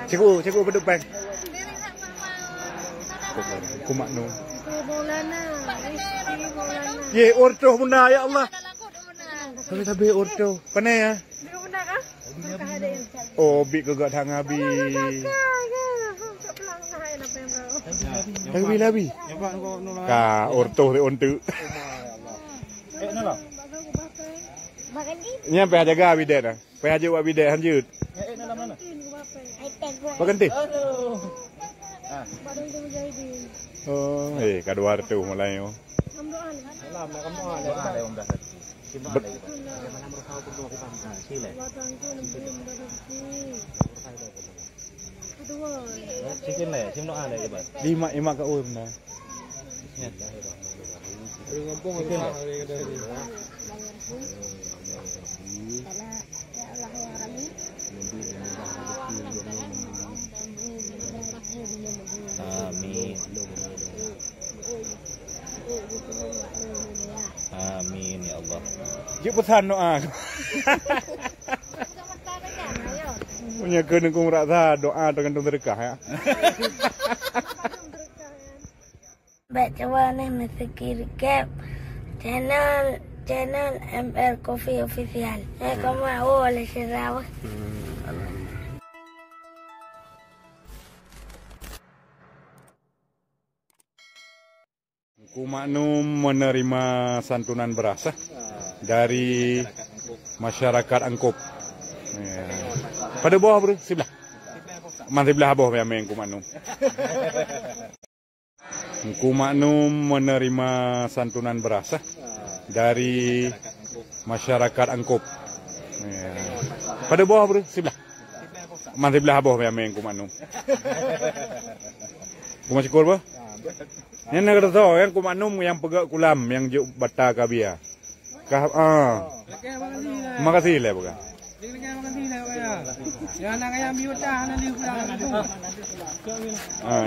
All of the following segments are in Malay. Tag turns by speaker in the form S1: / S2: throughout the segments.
S1: Cikgu beduk peng. Kumakno. Ye orto bunda ya Allah. Kalau tabe orto, panai ya? Oh, bi kegak thang abi. Labi. Ka orto de ontu. Nya pe jaga abi det ah. Pe aja abi det hanยืด. Berhenti. Oh, kedua tu mulai yo. Lima ke oi benar. Amin ya Allah. Jik pesan doa. Punya kena kung rasa doa dengan berkah ya.
S2: Baca nih masih kiri cap channel ML Coffee Official. Kamu mau oleh Sarawak.
S1: Kumaknum menerima santunan beras dari masyarakat Angkop. Pada bawah bro, sebelah. Mana sebelah bawah yang Kumaknum. Kumaknum menerima santunan beras dari masyarakat Angkop. Pada bawah bro, sebelah. Mana sebelah bawah yang Kumaknum. Kumasikor bro? Yang nak tahu yang Kumaknum yang pegak kulam yang juk bata kabia. Makasih lah bukan.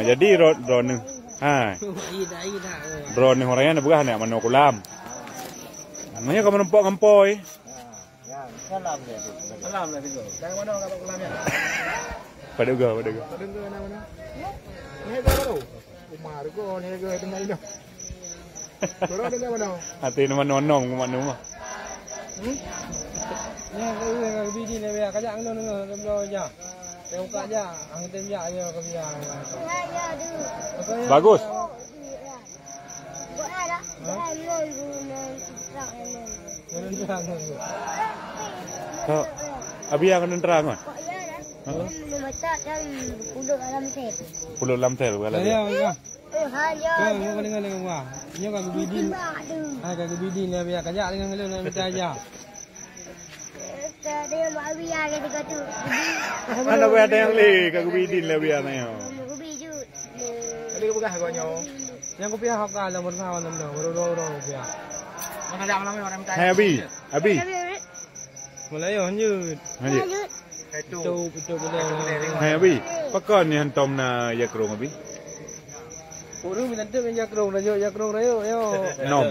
S1: Jadi drone drone orangnya bukan ya mano kulam. Namanya kamu nampak ngempoy. Salam lah itu. Dari mana kalau kulamnya? Pada ga. Ini baru. Umar ko ni ga tengah ini. Toro dengan mana? Hati nama Kumaknum mah.
S3: Ni ke bidi ni biar kajak ngono aja. Tengok aja, angin dia aja ke biar.
S1: Bagus. Kau abi yang terang kan? Pulau Lamtel bukan lagi. Kau dengan wah. Ini kan bidi. Kan bidi ni biar kajak dengan ngelu minta aja. Mana ada yang le ke bidin le biar ni. Ada ke bekas kau nyaw. Yang kau piah hak kalau bersawan nam dah, baru piah. Mana dah malam ni orang minta. Abi. Mulai lanjut. Itu boleh. Hai Abi, pakon ni hantom na yakrong Abi. Puru minat tu yakrong rayo. Nom,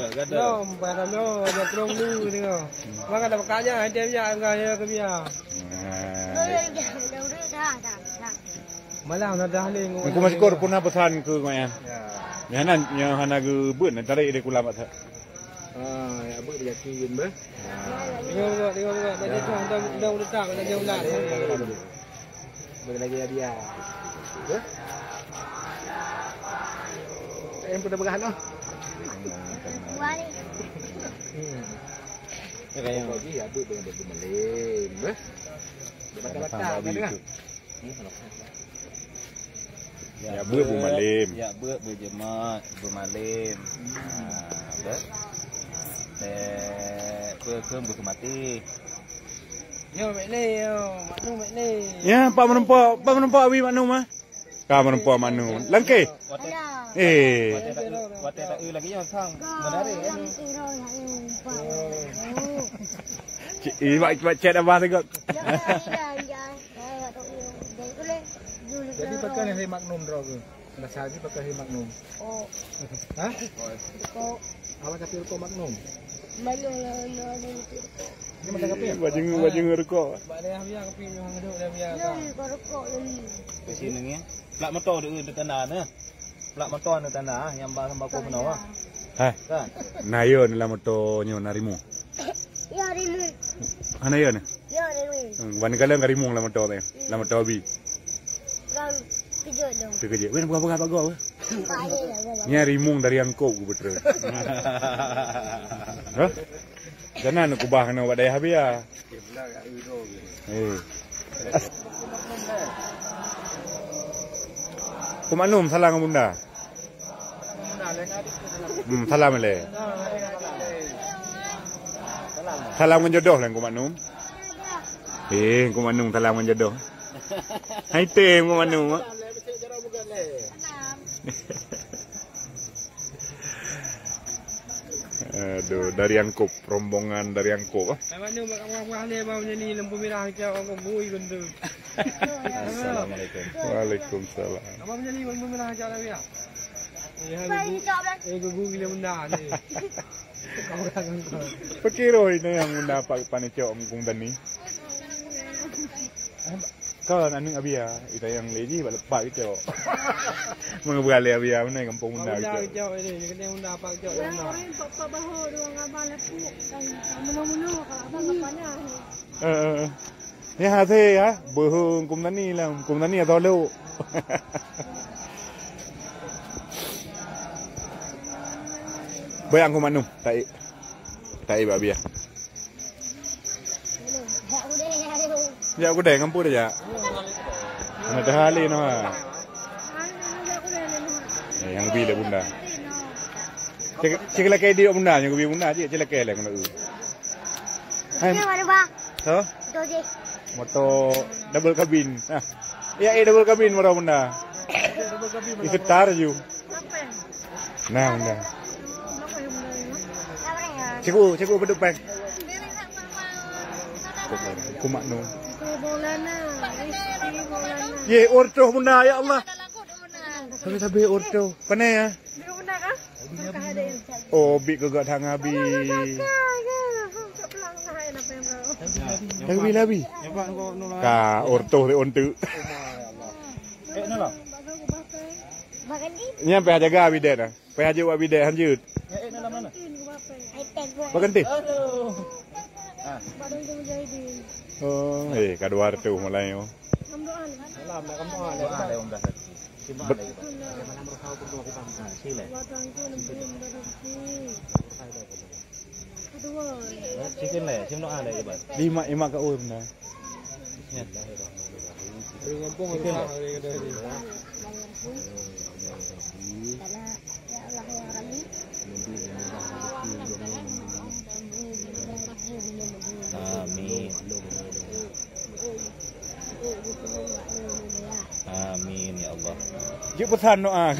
S1: pada no yakrong dulu ni ko. Maka ada bekalnya, ada dia enggak ke biar. Malam dah ling. Aku masih kor pun pesan ke kau yang. Yang hana ke buat nanti tarik dia kulam atas. Ya buat dia kirim ber. Tengok. Tadi tu dah letak dah jauh lah. Bagi dia. Em pernah bergahan noh. Kayak lagi ya bu dengan bermalim, ber. Bata-bata kan? Ya bu bermalim.
S4: Ya bu berjemaat bermalim. Ber. Ke berkemati. Yo Maknum ni.
S1: Ya, Pak menempok Abi Maknum mah. Ka menempok Maknum. Langke.
S4: Wate tak lagi yang sang. Menari kan.
S1: Cik chat abah tengok.
S3: Jadi pakai ni Maknum draw ke. Dah sahaja pakai Maknum. Oh. Hah? Awak capir ko magnum.
S2: Malu lah nak
S3: Ini macam capir.
S1: Bajing rokok.
S3: Bak dia biar kopi yang hidup dia biar.
S2: korok lagi.
S4: Ke sini ni. Plak motor di tanah ni. Plak motor di tanah yang bah sembako penawa.
S1: Hai.
S4: Kan?
S1: Na yo ni la moto nyo narimu.
S2: Ya rilu.
S1: Ana yo ni.
S2: Ya rilu.
S1: Wan kala ngarimu la moto ni. La moto bi.
S2: Kan kejut dong.
S1: Tu kerja. Wen buka bago.
S2: Baik lah.
S1: Nya rimung dari angkau ku betul. Hah? Jangan aku bah kena buat daya habis ah. Ku maklum salah dengan bunda. Salah mele. Salah dengan jodoh lah ku maklum. Ku maklum salah dengan jodoh. Hai tem ku maklum. Aduh, dari angkop, rombongan dari angkop.
S3: Mana mak ni bau ni lembu merah kau orang bui bendu.
S4: Assalamualaikum.
S1: Waalaikumsalam.
S3: Apa menjadi lembu merah kau dah biar. Gugu gila benda ni. Kau orang kau.
S1: Pakiro ini yang bunda panicok mungkung tani. Kau anu abia, itu yang lagi lepas itu. Mengebali abia mana kampung bunda itu.
S3: Bunda kau ini, kena bunda apa kau bunda.
S2: Orang papa bahu dua ngabang lepuk kan. Menu kalau abang panas.
S1: Ni hati ya, bohong kumtani lah, kumtani atau lu. Bayang kumanu, tak abia. Ya aku dah ngampur aja. Ada hal ini mah. Yang lebih le bunda. Cik lagi dia bunda, yang lebih bunda je, cik lagi le kena. Hai. So? Moto double cabin. Ya, double cabin motor bunda. Iftar ju. Nah bunda. Cikgu beduk peng. Kumakno. Ye orto bunda ya Allah. Sabi orto. Pane ya? Oh, bi kagak thang abi. Labi. Ka orto de ontu.
S4: Nala.
S1: Nya pe jaga abi de na. Pe aja abi de han yut.
S4: Nala mana?
S1: Baganti.
S4: Aduh.
S1: Oh, kadua orto mulai yo.
S3: Salam nak kamu ada.
S4: Ada om dah. Chicken le, sim doa le coba.
S1: Lima ke ur bunda.
S3: Kampung kita.
S4: Amin. Amin ya Allah.
S1: Cik pesan doa.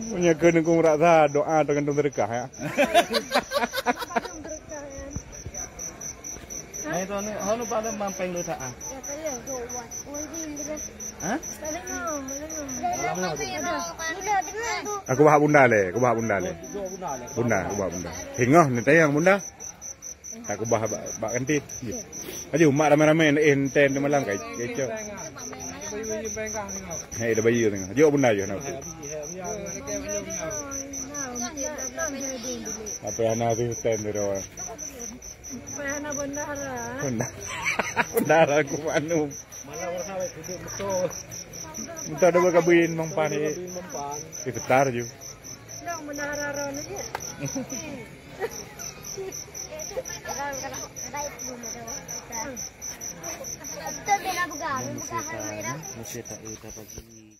S1: Punya kena kung rasa doa tergantung berkah ya.
S4: Nah itu ni, hanu pada mampeng lu tak? Hah?
S1: Aku bawa bunda le, aku bawa bunda le. Bunda, aku bawa bunda. Hingga ni tayang bunda. Aku bawa bak kantin. Aja mak ramai-ramai enten di malang kai kecau. Hei, dah bayi tengah. Jauh bunda je nak. Apa yang nak tu stand di bawah.
S2: Mana bendara?
S1: Bendara aku manu.
S3: Malah orang awak duduk betul.
S1: Minta double kabin mampan ni. Iftar je.
S2: Nak bendara ron aja. Betul bina buka. Buka hari merah.
S4: Mesti tak pagi.